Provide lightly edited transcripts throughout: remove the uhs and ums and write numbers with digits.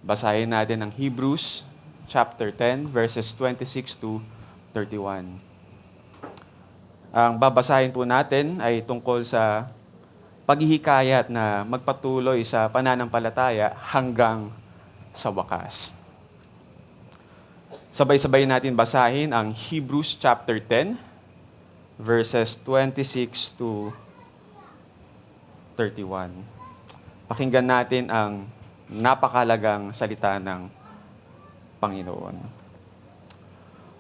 Basahin natin ang Hebrews chapter 10, verses 26 to 31. Ang babasahin po natin ay tungkol sa paghihikayat na magpatuloy sa pananampalataya hanggang sa wakas. Sabay-sabay natin basahin ang Hebrews chapter 10, verses 26 to 31. Pakinggan natin ang napakalagang salita ng Panginoon.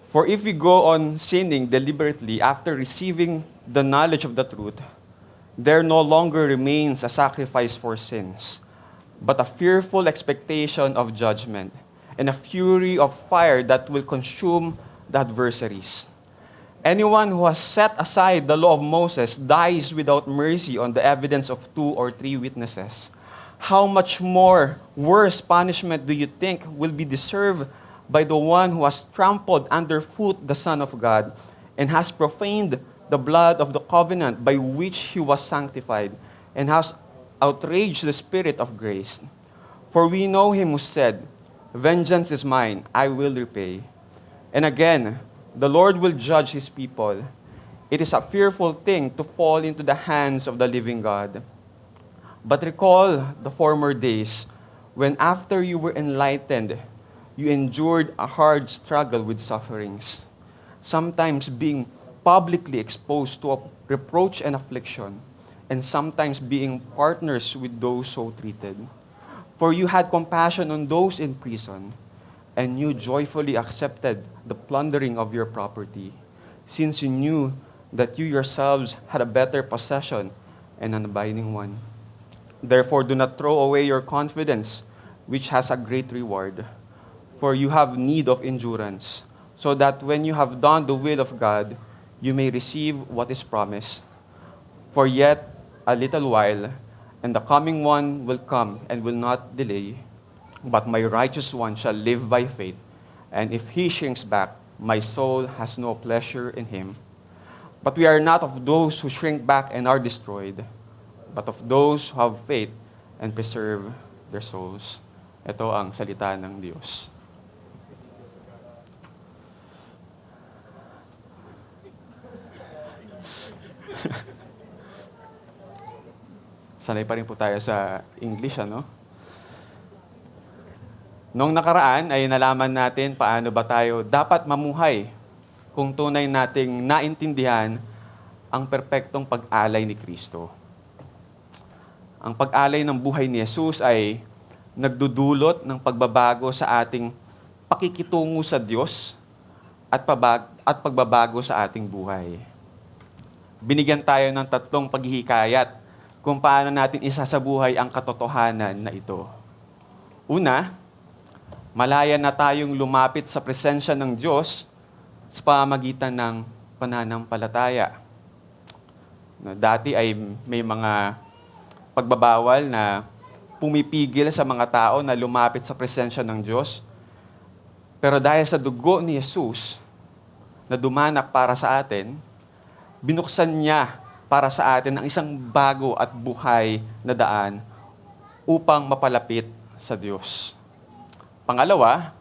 For if we go on sinning deliberately after receiving the knowledge of the truth, there no longer remains a sacrifice for sins, but a fearful expectation of judgment and a fury of fire that will consume the adversaries. Anyone who has set aside the law of Moses dies without mercy on the evidence of 2 or 3 witnesses. How much more worse punishment do you think will be deserved by the one who has trampled underfoot the Son of God and has profaned the blood of the covenant by which he was sanctified and has outraged the Spirit of grace? For we know him who said, "Vengeance is mine, I will repay." And again, the Lord will judge his people. It is a fearful thing to fall into the hands of the living God. But recall the former days, when after you were enlightened, you endured a hard struggle with sufferings, sometimes being publicly exposed to reproach and affliction, and sometimes being partners with those so treated. For you had compassion on those in prison, and you joyfully accepted the plundering of your property, since you knew that you yourselves had a better possession and an abiding one. Therefore, do not throw away your confidence, which has a great reward. For you have need of endurance, so that when you have done the will of God, you may receive what is promised. For yet a little while, and the coming one will come and will not delay. But my righteous one shall live by faith, and if he shrinks back, my soul has no pleasure in him. But we are not of those who shrink back and are destroyed, but of those who have faith and preserve their souls. Ito ang salita ng Diyos. Sanay pa rin po tayo sa English, ano? Noong nakaraan ay nalaman natin paano ba tayo dapat mamuhay kung tunay nating naintindihan ang perpektong pag-alay ni Kristo. Ang pag-alay ng buhay ni Jesus ay nagdudulot ng pagbabago sa ating pakikitungo sa Diyos at pagbabago sa ating buhay. Binigyan tayo ng 3 paghihikayat kung paano natin isasabuhay ang katotohanan na ito. Una, malaya na tayong lumapit sa presensya ng Diyos sa pamamagitan ng pananampalataya. Dati ay may mga pagbabawal na pumipigil sa mga tao na lumapit sa presensya ng Diyos. Pero dahil sa dugo ni Jesus na dumanak para sa atin, binuksan niya para sa atin ang isang bago at buhay na daan upang mapalapit sa Diyos. Pangalawa,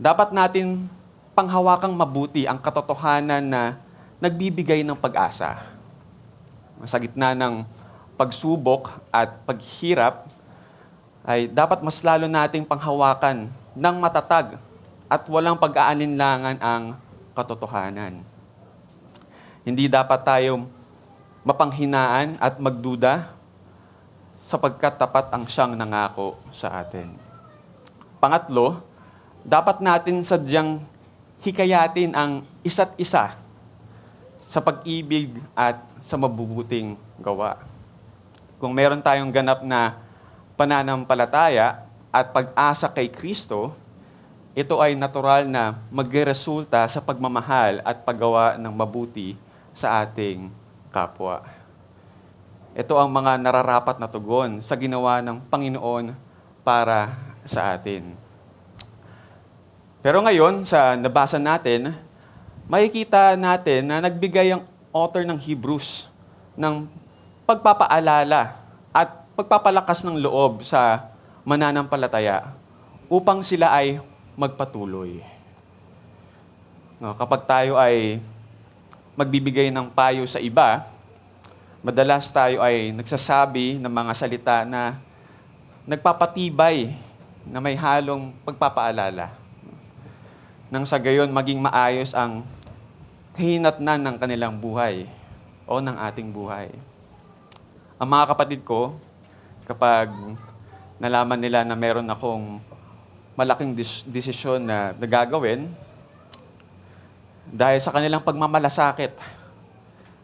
dapat natin panghawakang mabuti ang katotohanan na nagbibigay ng pag-asa. Sa gitna ng pagsubok at paghirap, ay dapat mas lalo nating panghawakan ng matatag at walang pag-aalinlangan ang katotohanan. Hindi dapat tayo mapanghinaan at magduda sapagkat tapat ang siyang nangako sa atin. Pangatlo, dapat natin sadyang hikayatin ang isa't isa sa pag-ibig at sa mabubuting gawa. Kung meron tayong ganap na pananampalataya at pag-asa kay Kristo, ito ay natural na magresulta sa pagmamahal at paggawa ng mabuti sa ating kapwa. Ito ang mga nararapat na tugon sa ginawa ng Panginoon para sa atin. Pero ngayon, sa nabasa natin, makikita natin na nagbigay ang author ng Hebrews ng pagpapaalala at pagpapalakas ng loob sa mananampalataya upang sila ay magpatuloy. No, kapag tayo ay magbibigay ng payo sa iba, madalas tayo ay nagsasabi ng mga salita na nagpapatibay, na may halong pagpapaalala. Nang sa gayon maging maayos ang kahinatnan ng kanilang buhay o ng ating buhay. Ang mga kapatid ko, kapag nalaman nila na meron akong malaking desisyon na gagawin, dahil sa kanilang pagmamalasakit,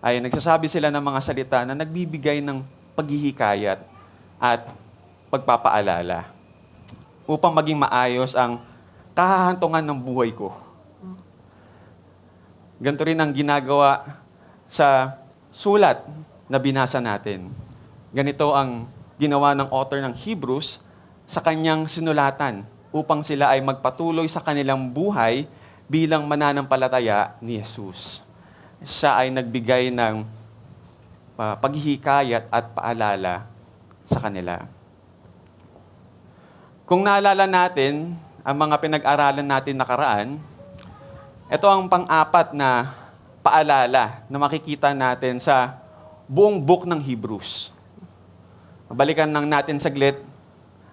ay nagsasabi sila ng mga salita na nagbibigay ng paghihikayat at pagpapaalala upang maging maayos ang kahahantungan ng buhay ko. Ganito rin ang ginagawa sa sulat na binasa natin. Ganito ang ginawa ng author ng Hebrews sa kanyang sinulatan upang sila ay magpatuloy sa kanilang buhay bilang mananampalataya ni Jesus. Siya ay nagbigay ng paghihikayat at paalala sa kanila. Kung naalala natin ang mga pinag-aralan natin nakaraan, ito ang pang-apat na paalala na makikita natin sa buong book ng Hebrews. Balikan lang natin saglit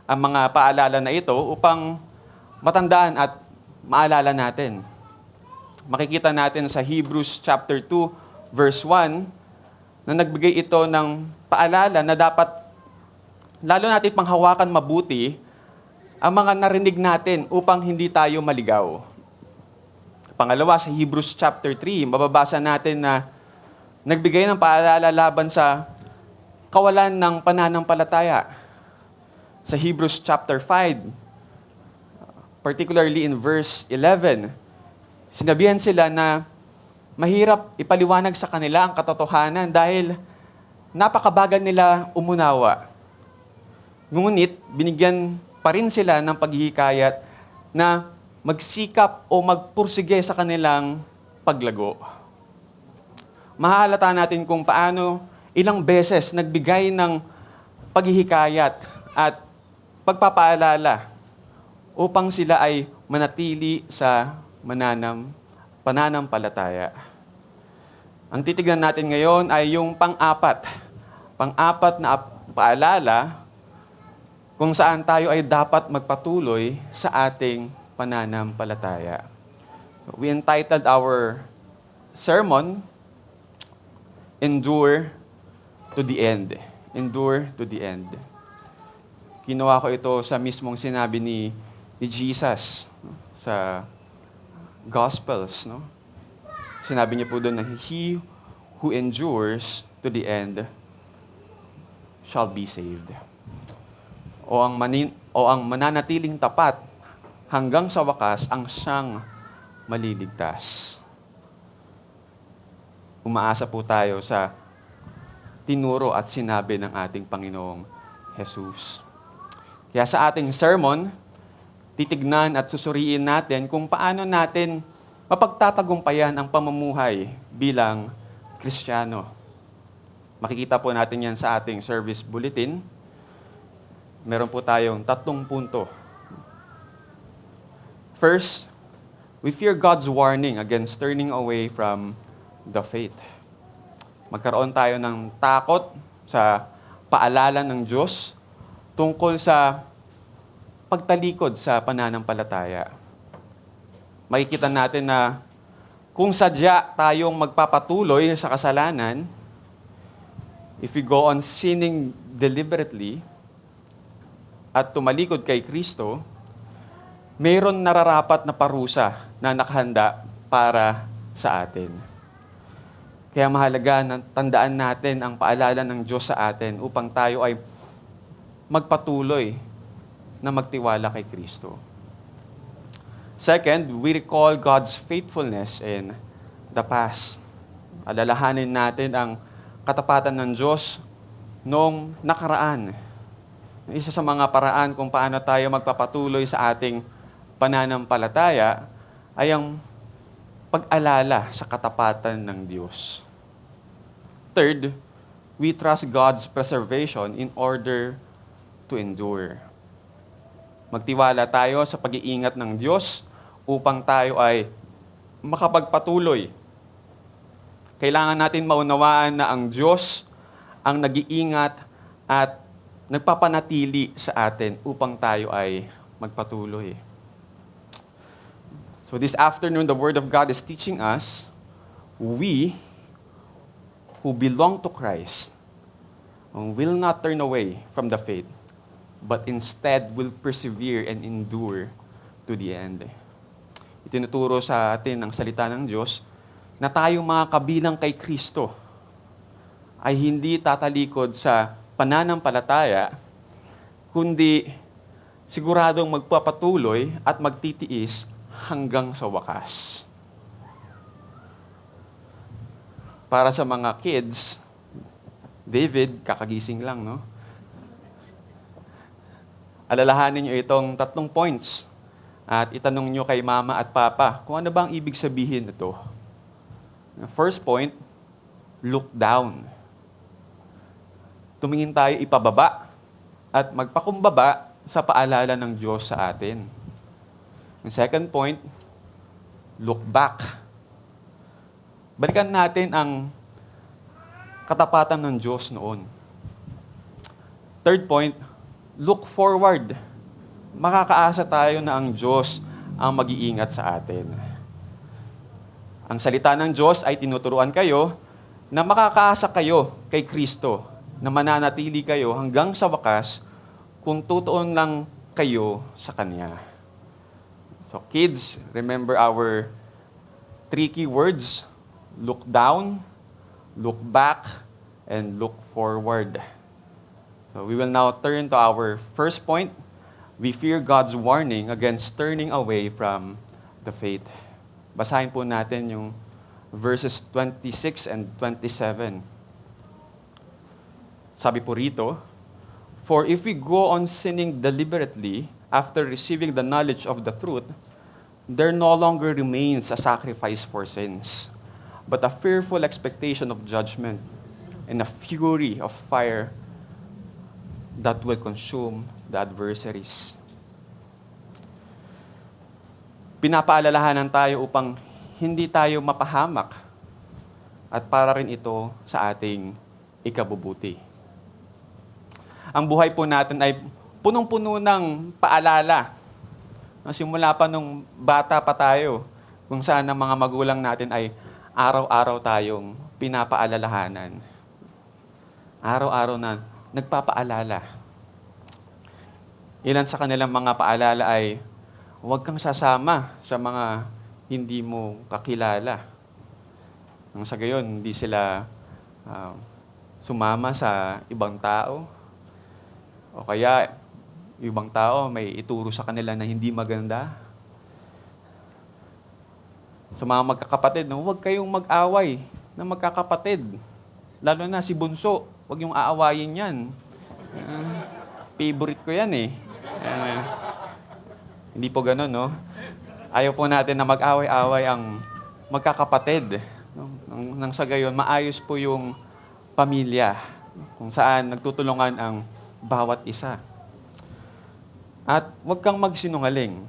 ang mga paalala na ito upang matandaan at maalala natin. Makikita natin sa Hebrews chapter 2, verse 1, na nagbigay ito ng paalala na dapat lalo natin panghawakan mabuti ang mga narinig natin upang hindi tayo maligaw. Pangalawa, sa Hebrews chapter 3, mababasa natin na nagbigay ng paalala laban sa kawalan ng pananampalataya. Sa Hebrews chapter 5, particularly in verse 11, sinabihan sila na mahirap ipaliwanag sa kanila ang katotohanan dahil napakabagal nila umunawa. Ngunit, binigyan pa rin sila ng paghihikayat na magsikap o magpursige sa kanilang paglago. Mahalata natin kung paano ilang beses nagbigay ng paghihikayat at pagpapaalala upang sila ay manatili sa pananampalataya. Ang titignan natin ngayon ay yung pang-apat na paalala kung saan tayo ay dapat magpatuloy sa ating pananampalataya. We entitled our sermon, Endure to the End. Endure to the end. Kinuha ko ito sa mismong sinabi ni Jesus sa Gospels. No? Sinabi niya po doon na he who endures to the end shall be saved. O ang mananatiling tapat hanggang sa wakas ang siyang maliligtas. Umaasa po tayo sa tinuro at sinabi ng ating Panginoong Jesus. Kaya sa ating sermon, titignan at susuriin natin kung paano natin mapagtatagumpayan ang pamumuhay bilang Kristiyano. Makikita po natin yan sa ating service bulletin. Meron po tayong 3 punto. First, we fear God's warning against turning away from the faith. Magkaroon tayo ng takot sa paalala ng Diyos tungkol sa pagtalikod sa pananampalataya. Makikita natin na kung sadya tayong magpapatuloy sa kasalanan, if we go on sinning deliberately at tumalikod kay Kristo, mayroon nararapat na parusa na nakahanda para sa atin. Kaya mahalaga na tandaan natin ang paalala ng Diyos sa atin upang tayo ay magpatuloy na magtiwala kay Kristo. Second, we recall God's faithfulness in the past. Alalahanin natin ang katapatan ng Diyos noong nakaraan. Isa sa mga paraan kung paano tayo magpapatuloy sa ating pananampalataya ay ang pag-alala sa katapatan ng Diyos. Third, we trust God's preservation in order to endure. Magtiwala tayo sa pag-iingat ng Diyos upang tayo ay makapagpatuloy. Kailangan natin maunawaan na ang Diyos ang nag-iingat at nagpapanatili sa atin upang tayo ay magpatuloy. So this afternoon, the Word of God is teaching us, we who belong to Christ will not turn away from the faith, but instead will persevere and endure to the end. Itinuturo sa atin ang salita ng Diyos na tayo mga kabilang kay Kristo ay hindi tatalikod sa pananampalataya, kundi siguradong magpapatuloy at magtitiis hanggang sa wakas. Para sa mga kids, David, kakagising lang, no? Alalahanin niyo itong 3 points at itanong niyo kay mama at papa kung ano ba ang ibig sabihin nito. First point, look down. Tumingin tayo ipababa at magpakumbaba sa paalala ng Diyos sa atin. Ang second point, look back. Balikan natin ang katapatan ng Diyos noon. Third point, look forward. Makakaasa tayo na ang Diyos ang mag-iingat sa atin. Ang salita ng Diyos ay tinuturuan kayo na makakaasa kayo kay Kristo, na mananatili kayo hanggang sa wakas kung tutuon lang kayo sa Kanya. So kids, remember our 3 key words: look down, look back, and look forward. So we will now turn to our first point. We fear God's warning against turning away from the faith. Basahin po natin yung verses 26 and 27. Sabi po rito, "For if we go on sinning deliberately after receiving the knowledge of the truth, there no longer remains a sacrifice for sins, but a fearful expectation of judgment and a fury of fire that will consume the adversaries." Pinapaalalahanan tayo upang hindi tayo mapahamak at para rin ito sa ating ikabubuti. Ang buhay po natin ay punong-puno ng paalala. Simula pa nung bata pa tayo, kung saan ang mga magulang natin ay araw-araw tayong pinapaalalahanan. Araw-araw na nagpapaalala. Ilan sa kanilang mga paalala ay, huwag kang sasama sa mga hindi mo kakilala. Nang sa gayon, hindi sila sumama sa ibang tao. O kaya, ibang tao may ituro sa kanila na hindi maganda. Sa mga magkakapatid, no, huwag kayong mag-away na magkakapatid. Lalo na si Bunso, huwag yung aawayin yan. Favorite ko yan eh. Hindi po ganun, no? Ayaw po natin na mag-away-away ang magkakapatid. No? Nang sa gayon, maayos po yung pamilya kung saan nagtutulungan ang bawat isa. At huwag kang magsinungaling.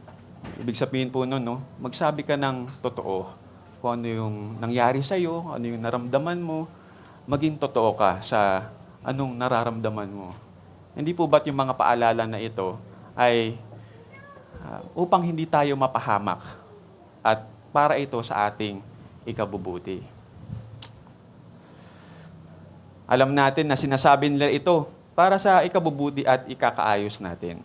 Ibig sabihin po nun, no? Magsabi ka ng totoo. Kung ano yung nangyari sa'yo, ano yung naramdaman mo, maging totoo ka sa anong nararamdaman mo. Hindi po ba't yung mga paalala na ito ay upang hindi tayo mapahamak at para ito sa ating ikabubuti. Alam natin na sinasabi nila ito para sa ikabubuti at ikakaayos natin.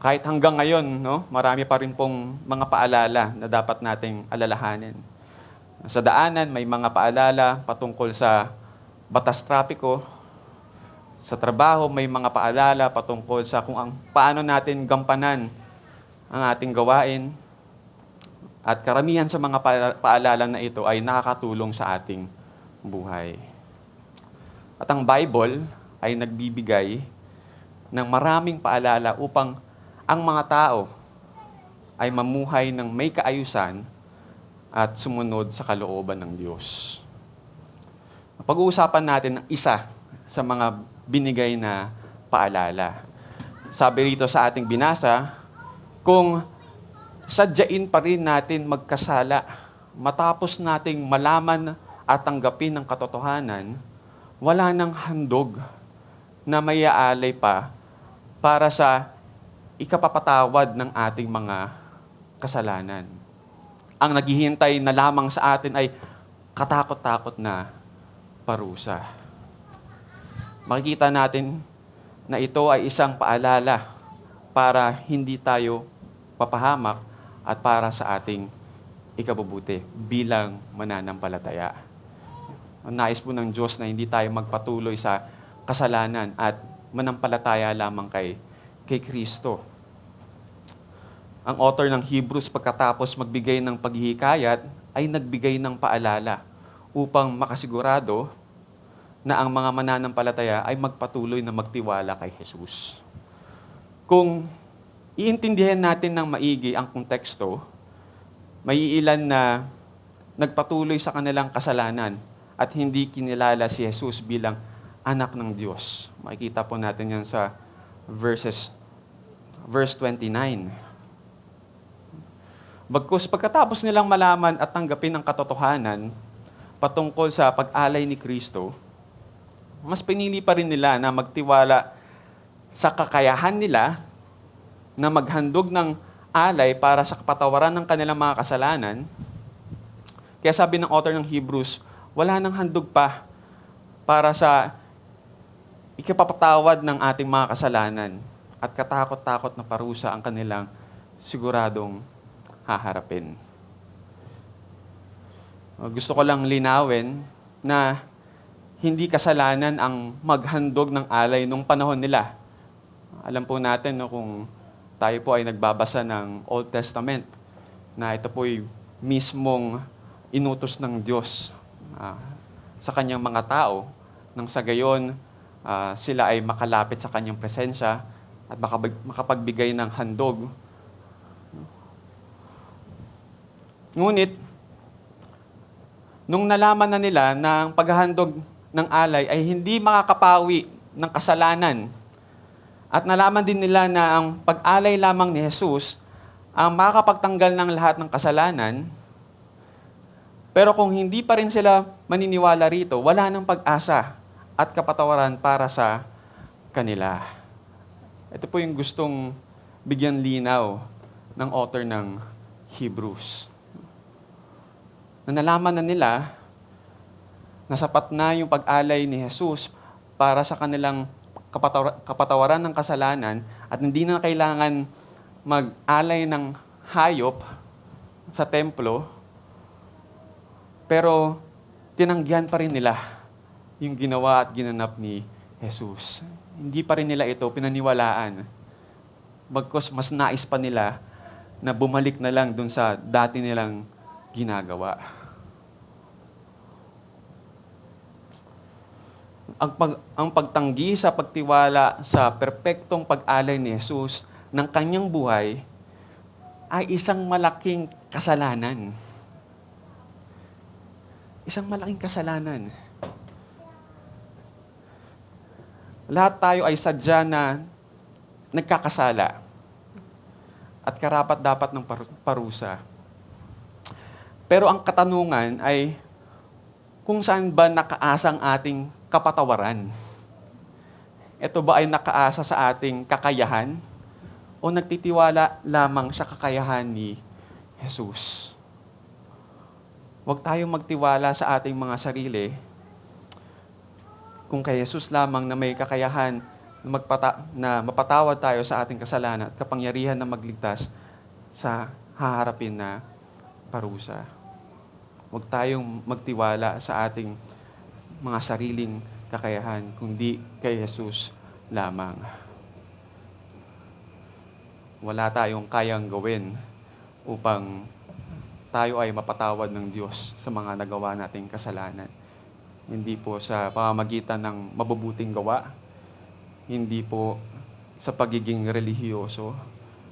Kahit hanggang ngayon, no, marami pa rin pong mga paalala na dapat nating alalahanin. Sa daanan, may mga paalala patungkol sa batas trapiko. Sa trabaho, may mga paalala patungkol sa paano natin gampanan ang ating gawain. At karamihan sa mga paalala na ito ay nakakatulong sa ating buhay. At ang Bible ay nagbibigay ng maraming paalala upang ang mga tao ay mamuhay ng may kaayusan at sumunod sa kalooban ng Diyos. Pag-uusapan natin ang isa sa mga binigay na paalala. sabi rito sa ating binasa, kung sadyain pa rin natin magkasala, matapos nating malaman at tanggapin ang katotohanan, wala nang handog na may aalay pa para sa ikapapatawad ng ating mga kasalanan. Ang naghihintay na lamang sa atin ay katakot-takot na parusa. Makikita natin na ito ay isang paalala para hindi tayo papahamak at para sa ating ikabubuti bilang mananampalataya. Ang nais po ng Diyos na hindi tayo magpatuloy sa kasalanan at manampalataya lamang kay Kristo. Ang author ng Hebrews pagkatapos magbigay ng paghihikayat ay nagbigay ng paalala upang makasigurado na ang mga mananampalataya ay magpatuloy na magtiwala kay Jesus. Kung iintindihan natin ng maigi ang konteksto, may ilan na nagpatuloy sa kanilang kasalanan at hindi kinilala si Jesus bilang anak ng Diyos. Makikita po natin yan sa verse 29. Bagkus pagkatapos nilang malaman at tanggapin ang katotohanan patungkol sa pag-alay ni Kristo, mas pinili pa rin nila na magtiwala sa kakayahan nila na maghandog ng alay para sa kapatawaran ng kanilang mga kasalanan. Kaya sabi ng author ng Hebrews, wala nang handog pa para sa ikapapatawad ng ating mga kasalanan at katakot-takot na parusa ang kanilang siguradong haharapin. Gusto ko lang linawin na hindi kasalanan ang maghandog ng alay nung panahon nila. Alam po natin kung tayo po ay nagbabasa ng Old Testament na ito po ay mismong inutos ng Diyos sa kanyang mga tao nang sa gayon sila ay makalapit sa kanyang presensya at makapagbigay ng handog. Ngunit, nung nalaman na nila na ang paghahandog ng alay ay hindi makakapawi ng kasalanan, at nalaman din nila na ang pag-alay lamang ni Jesus ang makakapagtanggal ng lahat ng kasalanan, pero kung hindi pa rin sila maniniwala rito, wala nang pag-asa at kapatawaran para sa kanila. Ito po yung gustong bigyan linaw ng author ng Hebrews. Na nalaman na nila na sapat na yung pag-alay ni Jesus para sa kanilang kapatawaran ng kasalanan at hindi na kailangan mag-alay ng hayop sa templo, pero tinanggihan pa rin nila yung ginawa at ginanap ni Jesus. Hindi pa rin nila ito pinaniwalaan. Bagkus mas nais pa nila na bumalik na lang dun sa dati nilang ginagawa. Ang pagtanggi sa pagtiwala sa perpektong pag-alay ni Jesus ng kanyang buhay ay isang malaking kasalanan. Isang malaking kasalanan. Lahat tayo ay sadya na nagkakasala at karapat-dapat ng parusa. Pero ang katanungan ay kung saan ba nakaasang ating kapatawaran? Ito ba ay nakaasa sa ating kakayahan o nagtitiwala lamang sa kakayahan ni Jesus? Huwag tayong magtiwala sa ating mga sarili kung kay Jesus lamang na may kakayahan na mapatawad tayo sa ating kasalanan at kapangyarihan na magligtas sa haharapin na parusa. Huwag tayong magtiwala sa ating mga sariling kakayahan, kundi kay Jesus lamang. Wala tayong kayang gawin upang tayo ay mapatawad ng Diyos sa mga nagawa nating kasalanan. Hindi po sa pamamagitan ng mabubuting gawa, hindi po sa pagiging relihiyoso,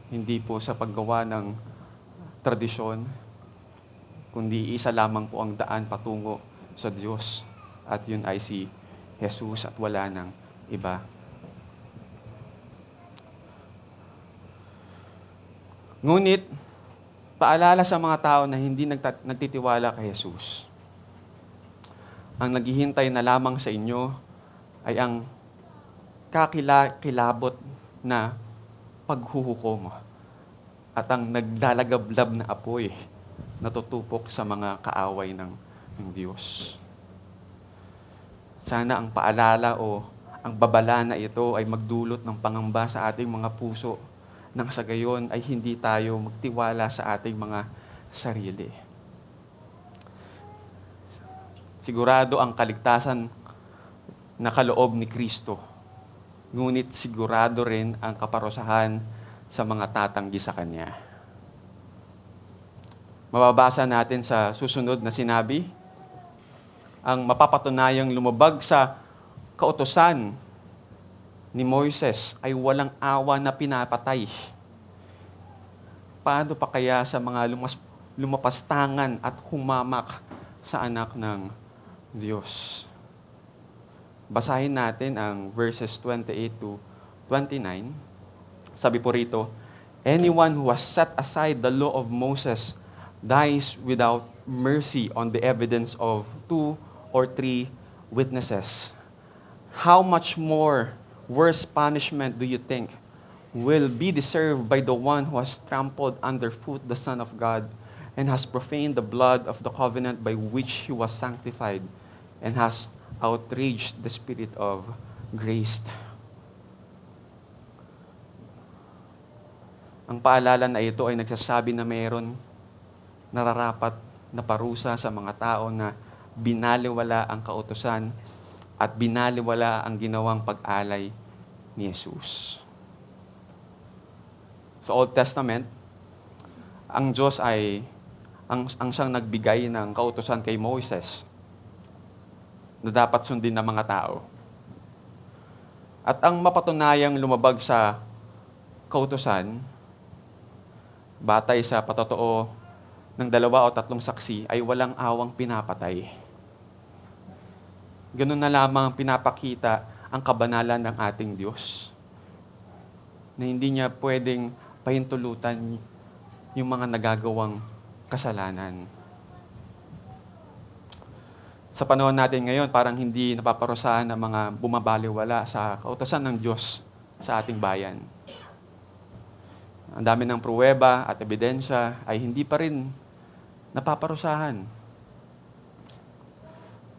hindi po sa paggawa ng tradisyon, kundi isa lamang po ang daan patungo sa Diyos. At yun ay si Jesus at wala nang iba. Ngunit, paalala sa mga tao na hindi nagtitiwala kay Jesus. Ang naghihintay na lamang sa inyo ay ang kakilabot na paghuhukom at ang naglalagablab na apoy na tutupok sa mga kaaway ng Diyos. Sana ang paalala o ang babala na ito ay magdulot ng pangamba sa ating mga puso nang sa gayon ay hindi tayo magtiwala sa ating mga sarili. Sigurado ang kaligtasan na kaloob ni Kristo, ngunit sigurado rin ang kaparusahan sa mga tatanggi sa Kanya. Mababasa natin sa susunod na sinabi, ang mapapatunayang lumabag sa kautusan ni Moises ay walang awa na pinapatay. Paano pa kaya sa mga lumapastangan at humamak sa anak ng Diyos? Basahin natin ang verses 28 to 29. Sabi po rito, anyone who has set aside the law of Moses dies without mercy on the evidence of 2 or 3 witnesses. How much more worse punishment do you think will be deserved by the one who has trampled underfoot the Son of God and has profaned the blood of the covenant by which he was sanctified and has outraged the Spirit of grace? Ang paalala na ito ay nagsasabi na mayroon nararapat na parusa sa mga tao na binaliwala ang kautusan at binaliwala ang ginawang pag-alay ni Jesus. Sa Old Testament, ang Diyos ay ang siyang nagbigay ng kautusan kay Moses na dapat sundin ng mga tao. At ang mapatunayang lumabag sa kautusan, batay sa patotoo ng 2 o 3 saksi, ay walang awang pinapatay. Ganun na lamang pinapakita ang kabanalan ng ating Diyos, na hindi niya pwedeng pahintulutan yung mga nagagawang kasalanan. Sa panahon natin ngayon, parang hindi napaparusahan ng mga bumabaliwala sa kautusan ng Diyos sa ating bayan. Ang dami ng pruweba at ebidensya ay hindi pa rin napaparusahan.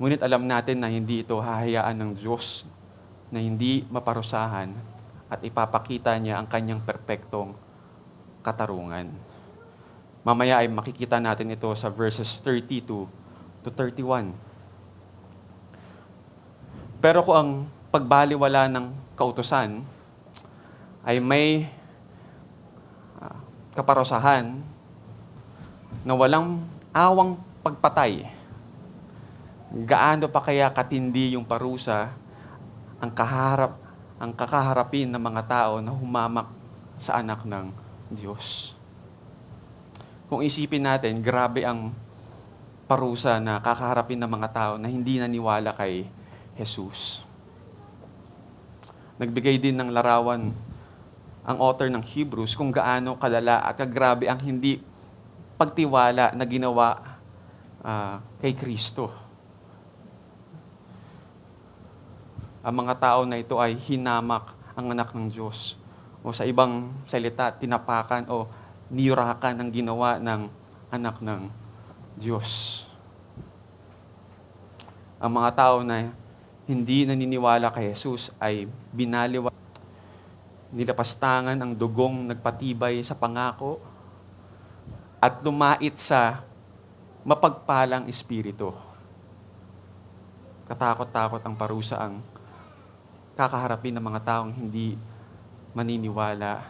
Ngunit alam natin na hindi ito hahayaan ng Diyos na hindi maparusahan at ipapakita niya ang kanyang perpektong katarungan. Mamaya ay makikita natin ito sa verses 32 to 31. Pero kung ang pagbaliwala ng kautusan ay may kaparusahan na walang awang pagpatay, gaano pa kaya katindi yung parusa ang kakaharapin ng mga tao na humamak sa anak ng Diyos? Kung isipin natin, grabe ang parusa na kakaharapin ng mga tao na hindi naniwala kay Jesus. Nagbigay din ng larawan ang author ng Hebrews kung gaano kalala at kagrabe ang hindi pagtiwala na ginawa kay Kristo. Ang mga tao na ito ay hinamak ang anak ng Diyos. O sa ibang salita, tinapakan o niyurakan ang ginawa ng anak ng Diyos. Ang mga tao na hindi naniniwala kay Jesus ay binaliwala, nilapastangan ang dugong nagpatibay sa pangako at lumait sa mapagpalang espiritu. Katakot-takot ang parusa ang kakaharapin ng mga taong hindi maniniwala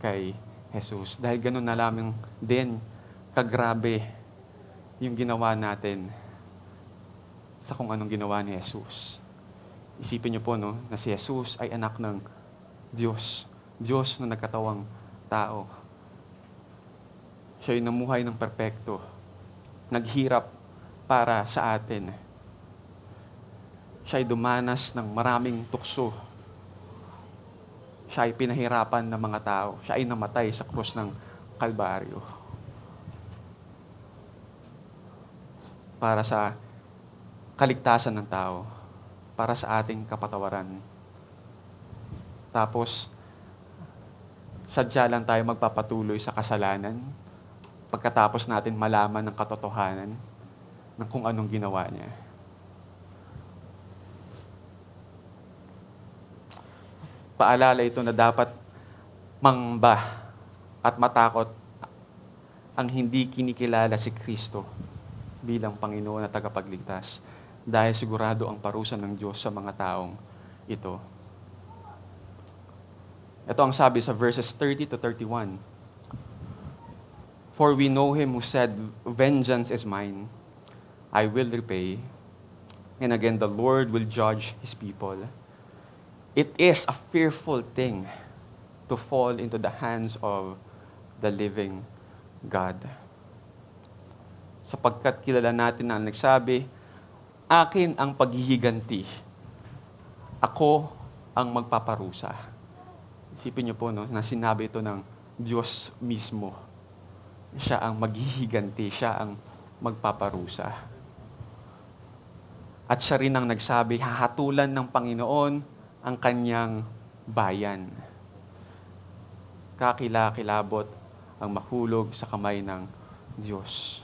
kay Jesus. Dahil ganun na lamang din kagrabe yung ginawa natin sa kung anong ginawa ni Jesus. Isipin niyo po, no, na si Jesus ay anak ng Diyos. Diyos na nagkatawang tao. Siya ay namuhay ng perpekto. Naghirap para sa atin. Siya ay dumanas ng maraming tukso. Siya ay pinahirapan ng mga tao. Siya ay namatay sa krus ng Kalbaryo. Para sa kaligtasan ng tao. Para sa ating kapatawaran. Tapos, sadya lang tayo magpapatuloy sa kasalanan pagkatapos natin malaman ng katotohanan ng kung anong ginawa niya. Paalala ito na dapat mangamba at matakot ang hindi kinikilala si Kristo bilang Panginoon at tagapagligtas dahil sigurado ang parusa ng Diyos sa mga taong ito. Ito ang sabi sa verses 30 to 31. For we know him who said, "Vengeance is mine, I will repay." And again, the Lord will judge his people. It is a fearful thing to fall into the hands of the living God. Sapagkat kilala natin na nagsabi, akin ang paghihiganti. Ako ang magpaparusa. Isipin niyo po, no, na sinabi ito ng Diyos mismo. Siya ang maghihiganti, siya ang magpaparusa. At siya rin ang nagsabi, hahatulan ng Panginoon ang kanyang bayan. Kakilakilabot ang mahulog sa kamay ng Diyos.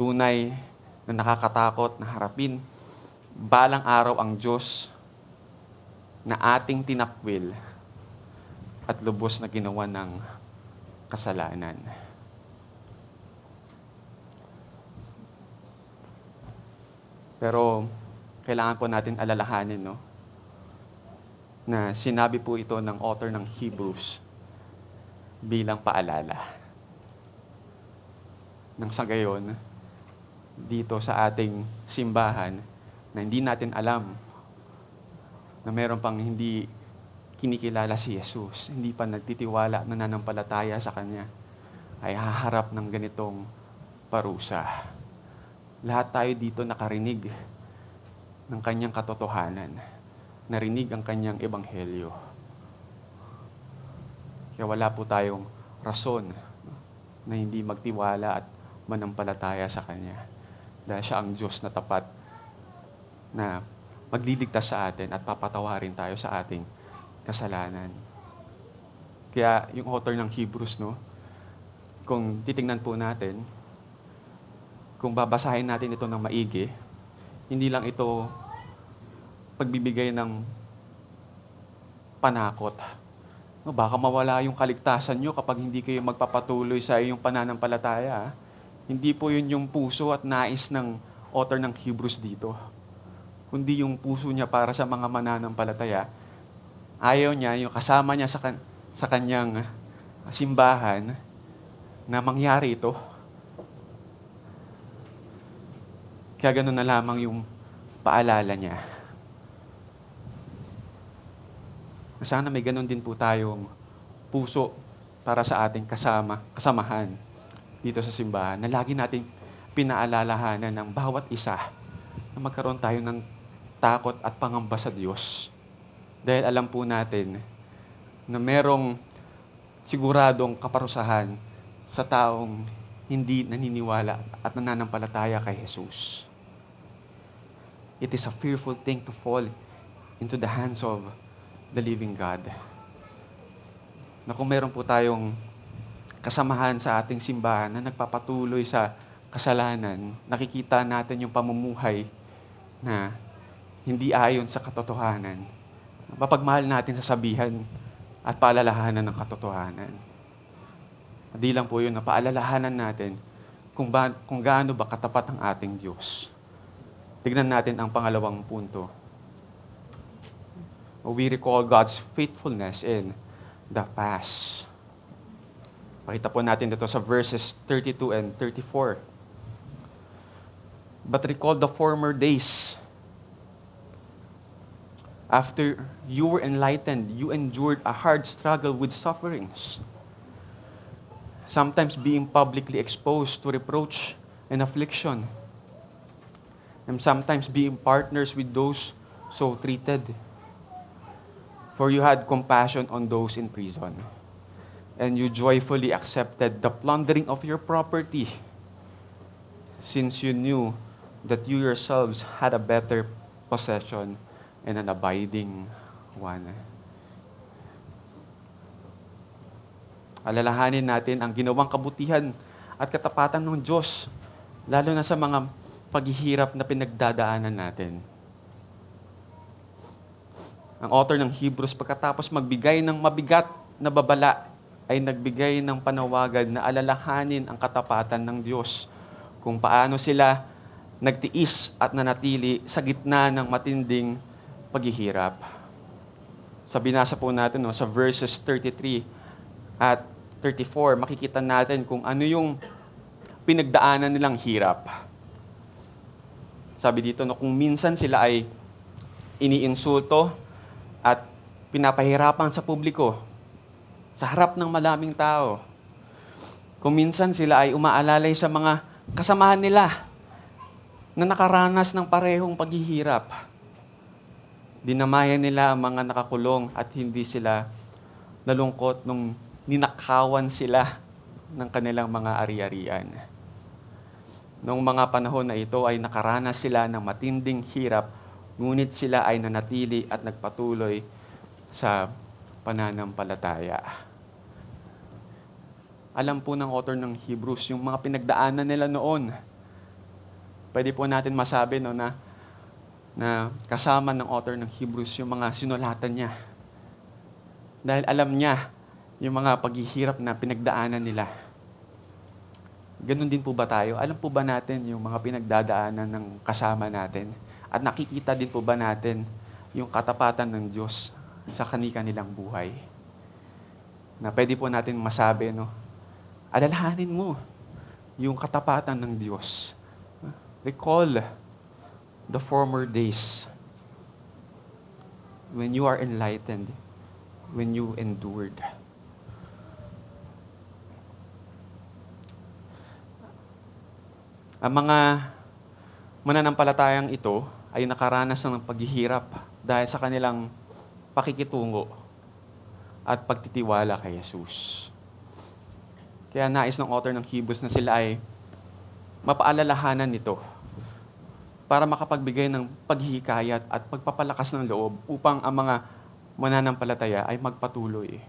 Tunay na nakakatakot na harapin, balang araw ang Diyos na ating tinakwil at lubos na ginawa ng kasalanan. Pero kailangan po natin alalahanin, no, na sinabi po ito ng author ng Hebrews bilang paalala. Nang sa gayon, dito sa ating simbahan, na hindi natin alam na meron pang hindi kinikilala si Jesus, hindi pa nagtitiwala, nananampalataya sa Kanya, ay haharap ng ganitong parusa. Lahat tayo dito nakarinig ng Kanyang katotohanan, narinig ang Kanyang ebanghelyo. Kaya wala po tayong rason na hindi magtiwala at manampalataya sa Kanya. Dahil siya ang Diyos na tapat na magliligtas sa atin at papatawarin tayo sa ating kasalanan. Kaya yung author ng Hebrews, no, kung titingnan po natin, kung babasahin natin ito ng maigi, hindi lang ito pagbibigay ng panakot. No, baka mawala yung kaligtasan nyo kapag hindi kayo magpapatuloy sa iyong pananampalataya. Hindi po yun yung puso at nais ng author ng Hebrews dito. Kundi yung puso niya para sa mga mananampalataya. Ayaw niya, yung kasama niya sa kanyang simbahan, na mangyari ito. Kaya ganun na lamang yung paalala niya. Sana may ganun din po tayong puso para sa ating kasamahan dito sa simbahan, na lagi nating pinaalalahanan ng bawat isa na magkaroon tayo ng takot at pangamba sa Diyos. Dahil alam po natin na merong siguradong kaparusahan sa taong hindi naniniwala at nananampalataya kay Jesus. It is a fearful thing to fall into the hands of the living God. Na kung meron po tayong kasamahan sa ating simbahan na nagpapatuloy sa kasalanan, nakikita natin yung pamumuhay na hindi ayon sa katotohanan. Mapagmahal natin sa sabihan at paalalahanan ng katotohanan. Hindi lang po yun, na paalalahanan natin kung gaano ba katapat ang ating Diyos. Tignan natin ang pangalawang punto. We recall God's faithfulness in the past. Pakita po natin dito sa verses 32 and 34. But recall the former days. After you were enlightened, you endured a hard struggle with sufferings, sometimes being publicly exposed to reproach and affliction, and sometimes being partners with those so treated. For you had compassion on those in prison, and you joyfully accepted the plundering of your property, since you knew that you yourselves had a better possession and an abiding one. Alalahanin natin ang ginawang kabutihan at katapatan ng Diyos, lalo na sa mga paghihirap na pinagdadaanan natin. Ang author ng Hebrews, pagkatapos magbigay ng mabigat na babala, ay nagbigay ng panawagan na alalahanin ang katapatan ng Diyos, kung paano sila nagtiis at nanatili sa gitna ng matinding paghihirap. Sa binasa po natin sa verses 33 at 34, makikita natin kung ano yung pinagdaanan nilang hirap. Sabi dito, kung minsan sila ay iniinsulto at pinapahirapan sa publiko, sa harap ng maraming tao. Kung minsan sila ay umaalalay sa mga kasamahan nila na nakaranas ng parehong paghihirap. Dinamayan nila ang mga nakakulong at hindi sila nalungkot nung ninakawan sila ng kanilang mga ari-arian. Noong mga panahon na ito ay nakaranas sila ng matinding hirap, ngunit sila ay nanatili at nagpatuloy sa pananampalataya. Alam po ng author ng Hebrews yung mga pinagdaanan nila noon. Pwede po natin masabi na kasama ng author ng Hebrews yung mga sinulatan niya. Dahil alam niya yung mga paghihirap na pinagdaanan nila. Ganun din po ba tayo? Alam po ba natin yung mga pinagdadaanan ng kasama natin? At nakikita din po ba natin yung katapatan ng Diyos sa kanilang buhay? Na pwede po natin masabi, alalahanin mo yung katapatan ng Diyos. Recall the former days when you are enlightened, when you endured. Ang mga mananampalatayang ito ay nakaranas ng paghihirap dahil sa kanilang pakikitungo at pagtitiwala kay Jesus. Kaya nais ng author ng Hebrews na sila ay mapaalalahanan nito para makapagbigay ng paghihikayat at pagpapalakas ng loob upang ang mga mananampalataya ay magpatuloy.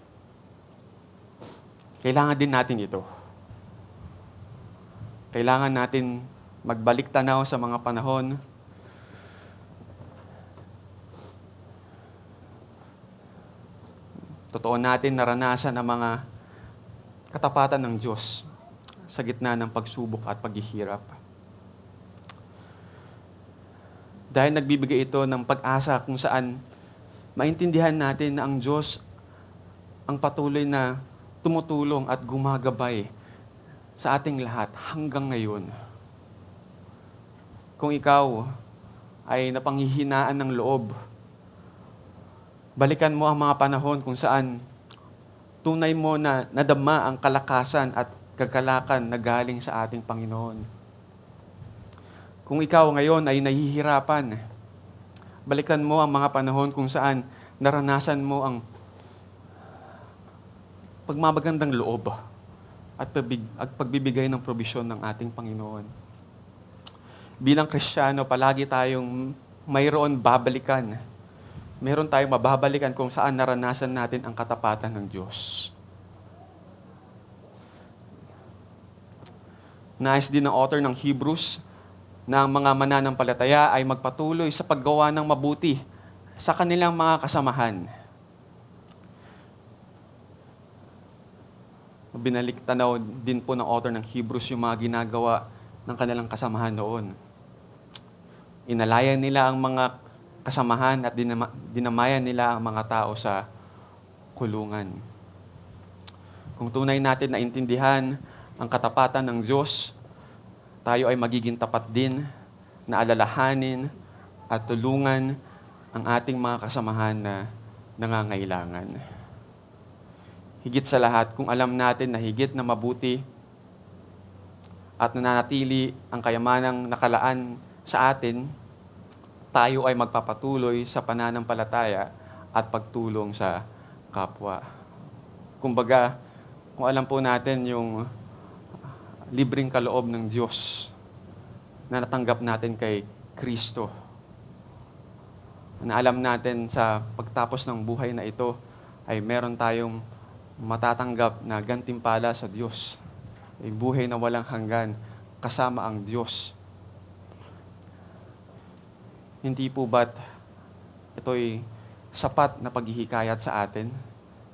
Kailangan din natin ito. Kailangan natin magbalik tanaw sa mga panahon totoo natin naranasan ang mga katapatan ng Diyos sa gitna ng pagsubok at paghihirap. Dahil nagbibigay ito ng pag-asa kung saan maintindihan natin na ang Diyos ang patuloy na tumutulong at gumagabay sa ating lahat hanggang ngayon. Kung ikaw ay napanghihinaan ng loob, balikan mo ang mga panahon kung saan tunay mo na nadama ang kalakasan at kagalakan na galing sa ating Panginoon. Kung ikaw ngayon ay nahihirapan, balikan mo ang mga panahon kung saan naranasan mo ang pagmamagandang loob at pagbibigay ng probisyon ng ating Panginoon. Bilang Kristiyano, palagi tayong mayroon babalikan. Meron tayong mababalikan kung saan naranasan natin ang katapatan ng Diyos. Nais din ng author ng Hebrews na ang mga mananampalataya ay magpatuloy sa paggawa ng mabuti sa kanilang mga kasamahan. Binalik tanaw din po ng author ng Hebrews yung mga ginagawa ng kanilang kasamahan noon. Inalayan nila ang mga kasamahan at dinamayan nila ang mga tao sa kulungan. Kung tunay natin na intindihan ang katapatan ng Diyos, tayo ay magiging tapat din na alalahanin at tulungan ang ating mga kasamahan na nangangailangan. Higit sa lahat, kung alam natin na higit na mabuti at nananatili ang kayamanang nakalaan sa atin, tayo ay magpapatuloy sa pananampalataya at pagtulong sa kapwa. Kumbaga, Kung alam po natin yung libreng kaloob ng Diyos na natanggap natin kay Kristo, na alam natin sa pagtapos ng buhay na ito ay meron tayong matatanggap na gantimpala sa Diyos. Ay buhay na walang hanggan kasama ang Diyos. Hindi po ba't ito'y sapat na paghihikayat sa atin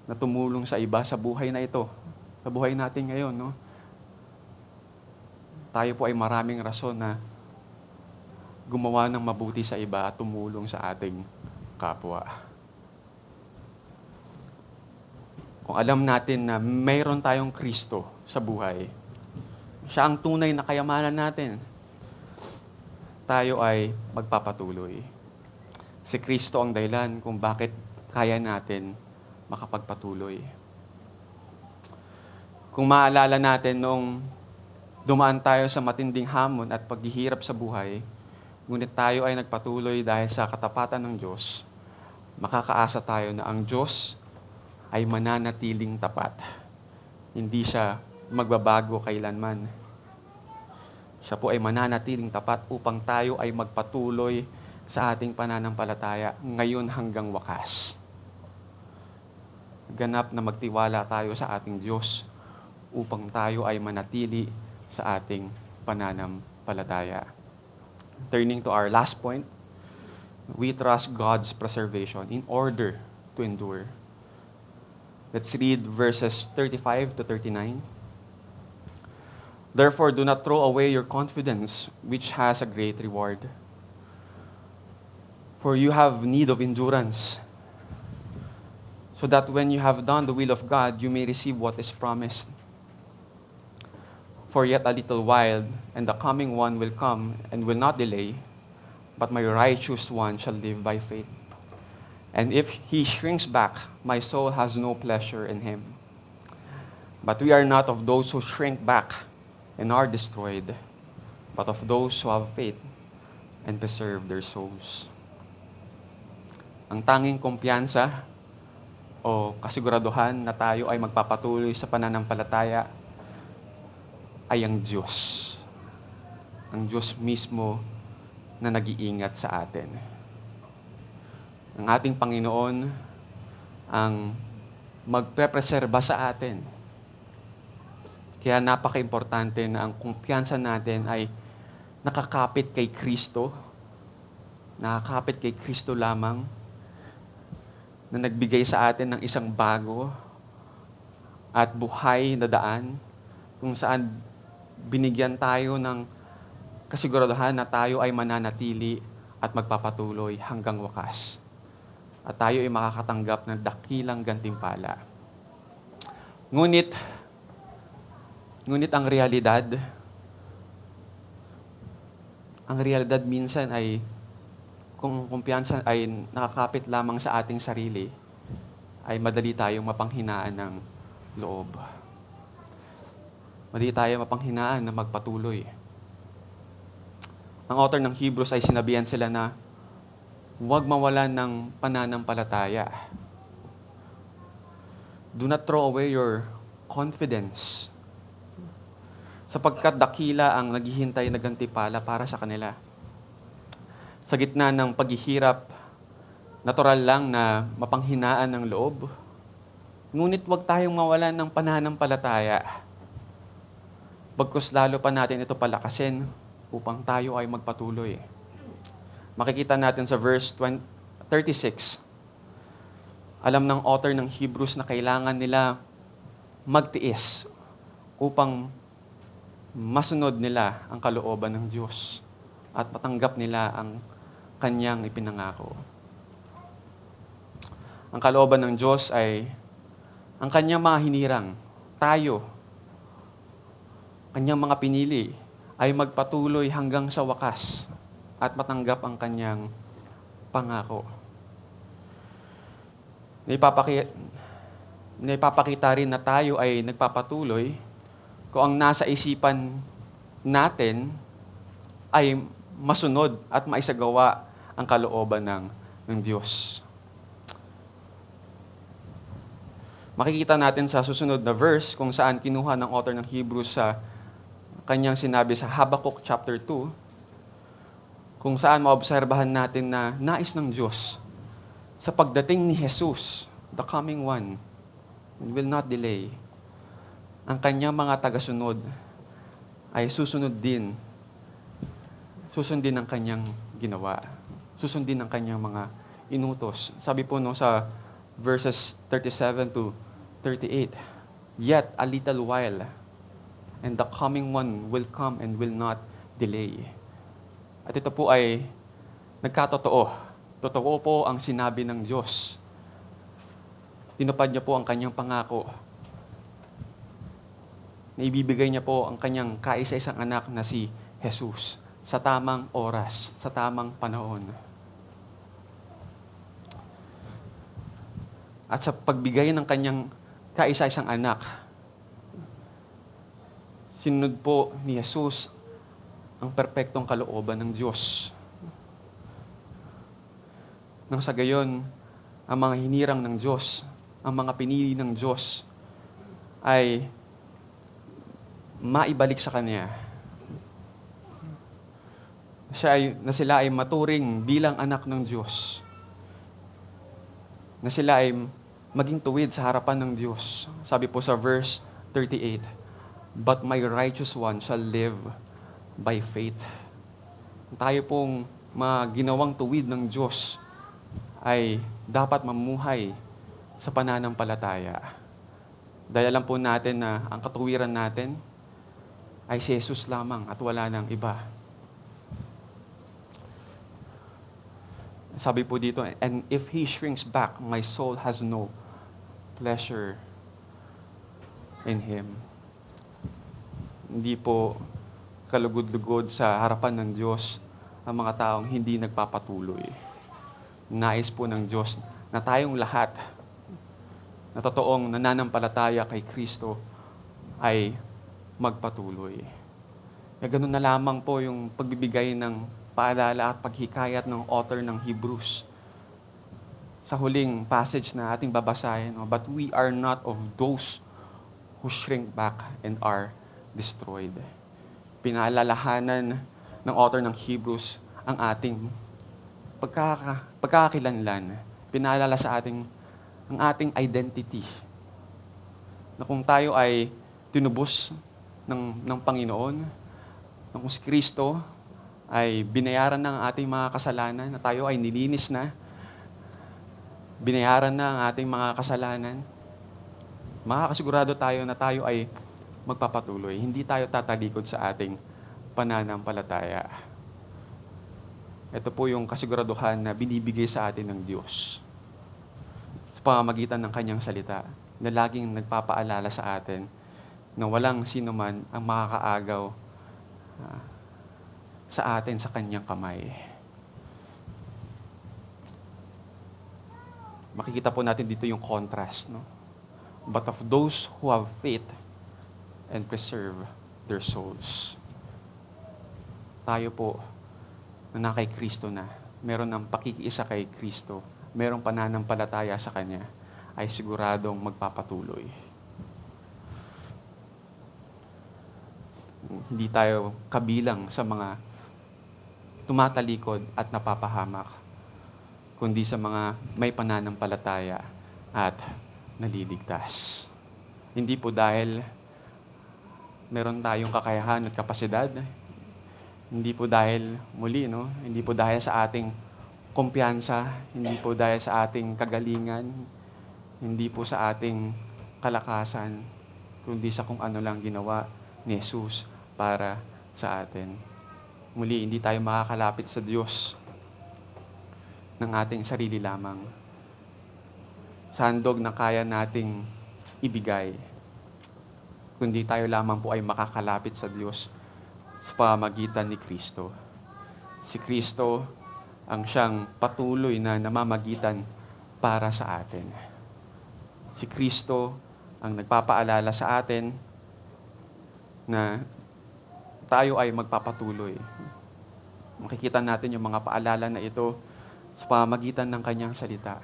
na tumulong sa iba sa buhay na ito, sa buhay natin ngayon, no? Tayo po ay maraming rason na gumawa ng mabuti sa iba at tumulong sa ating kapwa. Kung alam natin na mayroon tayong Kristo sa buhay, siya ang tunay na kayamanan natin, tayo ay magpapatuloy. Si Kristo ang dahilan kung bakit kaya natin makapagpatuloy. Kung maalala natin noong dumaan tayo sa matinding hamon at paghihirap sa buhay, ngunit tayo ay nagpatuloy dahil sa katapatan ng Diyos, makakaasa tayo na ang Diyos ay mananatiling tapat. Hindi siya magbabago kailanman. Siya po ay mananatiling tapat upang tayo ay magpatuloy sa ating pananampalataya ngayon hanggang wakas. Ganap na magtiwala tayo sa ating Diyos upang tayo ay manatili sa ating pananampalataya. Turning to our last point, we trust God's preservation in order to endure. Let's read verses 35 to 39. Therefore, do not throw away your confidence, which has a great reward. For you have need of endurance, so that when you have done the will of God, you may receive what is promised. For yet a little while, and the coming one will come and will not delay, but my righteous one shall live by faith. And if he shrinks back, my soul has no pleasure in him. But we are not of those who shrink back and are destroyed, but of those who have faith and preserve their souls. Ang tanging kumpiyansa o kasiguraduhan na tayo ay magpapatuloy sa pananampalataya ay ang Diyos. Ang Diyos mismo na nag-iingat sa atin. Ang ating Panginoon ang magprepreserba sa atin. Kaya napaka-importante na ang kumpiyansa natin ay nakakapit kay Kristo, nakakapit kay Kristo lamang, na nagbigay sa atin ng isang bago at buhay na daan kung saan binigyan tayo ng kasiguraduhan na tayo ay mananatili at magpapatuloy hanggang wakas. At tayo ay makakatanggap ng dakilang gantimpala. Ngunit ang realidad minsan ay kung kumpiyansa ay nakakapit lamang sa ating sarili, ay madali tayong mapanghinaan ng loob. Madali tayo mapanghinaan na magpatuloy. Ang author ng Hebrews ay sinabihan sila na huwag mawalan ng pananampalataya. Do not throw away your confidence, sapagkat dakila ang naghihintay na gantimpala para sa kanila. Sa gitna ng paghihirap, natural lang na mapanghinaan ng loob. Ngunit huwag tayong mawalan ng pananampalataya. Bagkus lalo pa natin ito palakasin upang tayo ay magpatuloy. Makikita natin sa verse 36. Alam ng author ng Hebrews na kailangan nila magtiis upang masunod nila ang kalooban ng Diyos at matanggap nila ang Kanyang ipinangako. Ang kalooban ng Diyos ay ang Kanyang mga hinirang, tayo, Kanyang mga pinili, ay magpatuloy hanggang sa wakas at matanggap ang Kanyang pangako. Naipapakita rin na tayo ay nagpapatuloy kung ang nasa isipan natin ay masunod at maisagawa ang kalooban ng Diyos. Makikita natin sa susunod na verse kung saan kinuha ng author ng Hebrews sa kanyang sinabi sa Habakkuk chapter 2, kung saan maobserbahan natin na nais ng Diyos sa pagdating ni Jesus, the coming one, and will not delay, ang kanyang mga tagasunod ay susundin ang kanyang ginawa. Susundin ang kanyang mga inutos. Sabi po sa verses 37 to 38, yet a little while, and the coming one will come and will not delay. At ito po ay nagkatotoo. Totoo po ang sinabi ng Diyos. Tinupad niya po ang kanyang pangako na ibibigay niya po ang kanyang kaisa-isang anak na si Jesus sa tamang oras, sa tamang panahon. At sa pagbigay ng kanyang kaisa-isang anak, sinunod po ni Jesus ang perpektong kalooban ng Diyos. Nang sa gayon, ang mga hinirang ng Diyos, ang mga pinili ng Diyos ay maibalik sa Kanya. Na sila ay maturing bilang anak ng Diyos. Na sila ay maging tuwid sa harapan ng Diyos. Sabi po sa verse 38, but my righteous one shall live by faith. Tayo pong mga ginawang tuwid ng Diyos ay dapat mamuhay sa pananampalataya. Dahil alam po natin na ang katuwiran natin ay si Jesus lamang at wala nang iba. Sabi po dito, and if He shrinks back, my soul has no pleasure in Him. Hindi po kalugod-lugod sa harapan ng Diyos ang mga taong hindi nagpapatuloy. Nais po ng Diyos na tayong lahat na totoong nananampalataya kay Kristo ay magpatuloy. Kaya ganun na lamang po yung pagbibigay ng paalala at paghikayat ng author ng Hebrews. Sa huling passage na ating babasahin, but we are not of those who shrink back and are destroyed. Pinaalalahanan ng author ng Hebrews ang ating pagkakakilanlan. Pinaalala sa ating ang ating identity. Na kung tayo ay tinubos ng Panginoon, na kung si Kristo ay binayaran ng ating mga kasalanan, na tayo ay nilinis na, binayaran na ang ating mga kasalanan, makakasigurado tayo na tayo ay magpapatuloy. Hindi tayo tatalikod sa ating pananampalataya. Ito po yung kasiguraduhan na binibigay sa atin ng Diyos sa pamamagitan ng Kanyang salita, na laging nagpapaalala sa atin na walang sino man ang makakaagaw sa atin sa Kanyang kamay. Makikita po natin dito yung contrast, no? But of those who have faith and preserve their souls. Tayo po na kay Kristo na, meron ng pakikiisa kay Kristo, merong pananampalataya sa Kanya, ay siguradong magpapatuloy. Hindi tayo kabilang sa mga tumatalikod at napapahamak, kundi sa mga may pananampalataya at naliligtas. Hindi po dahil meron tayong kakayahan at kapasidad, hindi po dahil hindi po dahil sa ating kumpiyansa, hindi po dahil sa ating kagalingan, hindi po sa ating kalakasan, kundi sa kung ano lang ginawa ni Jesus para sa atin. Muli, hindi tayo makakalapit sa Diyos ng ating sarili lamang. Sa handog na kaya nating ibigay, kundi tayo lamang po ay makakalapit sa Diyos sa pamamagitan ni Kristo. Si Kristo ang siyang patuloy na namamagitan para sa atin. Si Kristo ang nagpapaalala sa atin na tayo ay magpapatuloy. Makikita natin yung mga paalala na ito sa pamamagitan ng Kanyang salita.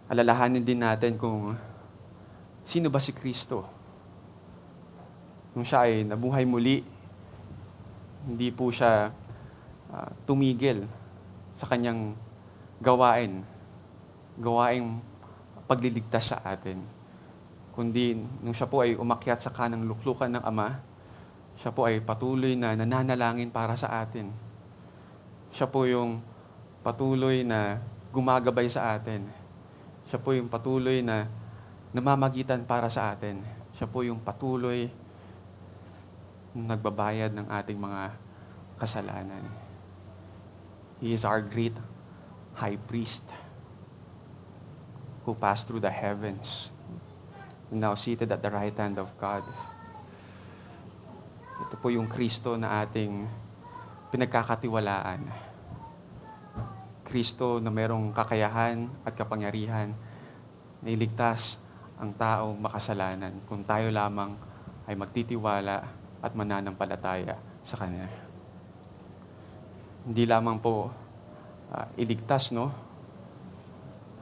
Alalahanin din natin kung Sino ba si Kristo? Nung siya ay nabuhay muli, hindi po siya tumigil sa kanyang gawaing pagliligtas sa atin. Kundi nung siya po ay umakyat sa kanang luklukan ng Ama, siya po ay patuloy na nananalangin para sa atin. Siya po yung patuloy na gumagabay sa atin. Siya po yung patuloy na namamagitan para sa atin. Siya po yung patuloy na nagbabayad ng ating mga kasalanan. He is our great high priest who passed through the heavens and now seated at the right hand of God. Ito po yung Kristo na ating pinagkakatiwalaan. Kristo na merong kakayahan at kapangyarihan na iligtas ang tao makasalanan kung tayo lamang ay magtitiwala at mananampalataya sa Kanya. Hindi lamang po iligtas, no?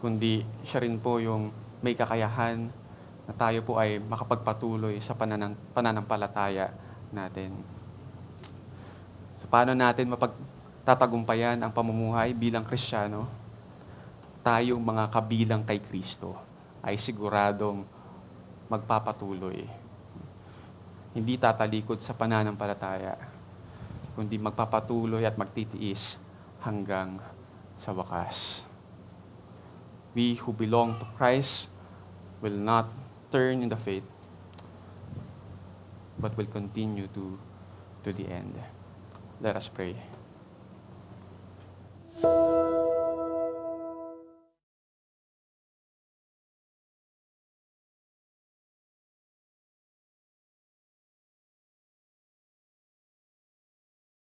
Kundi siya rin po yung may kakayahan na tayo po ay makapagpatuloy sa pananampalataya natin. So, paano natin mapagtatagumpayan ang pamumuhay bilang Kristiyano? Tayong mga kabilang kay Kristo ay siguradong magpapatuloy. Hindi tatalikod sa pananampalataya, kundi magpapatuloy at magtitiis hanggang sa wakas. We who belong to Christ will not turn in the faith, but will continue to the end. Let us pray.